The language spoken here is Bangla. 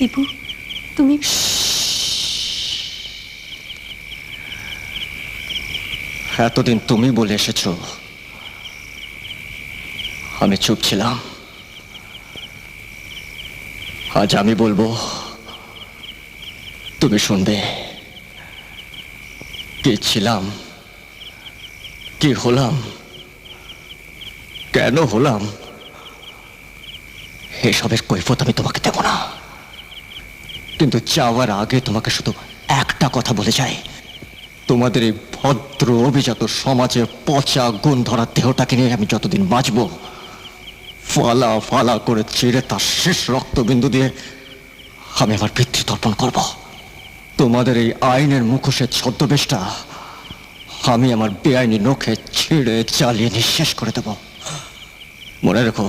দীপু, তুমি এতদিন তুমি বলে এসেছ, আমি চুপ ছিলাম। আজ আমি বলবো, তুমি শুনবে। কে ছিলাম, কি হলাম, কেন হলাম, এসবের কৈফিয়ত আমি তোমাকে দেব না। কিন্তু যাওয়ার আগে তোমাকে শুধু একটা কথা বলে যাই, তোমাদের এই ভদ্র অভিজাত সমাজের পচা গুণ ধরা দেহটাকে নিয়ে আমি যতদিন বাঁচব, ফালা ফালা করে চিড়ে তার শেষ রক্তবিন্দু দিয়ে আমি আমার পিতৃতর্পণ করব। তোমাদের এই আইনের মুখোশের ছদ্মবেশটা আমি আমার বেআইনি নখে ছিঁড়ে চালিয়ে নিঃশেষ করে দেব। মনে রেখো,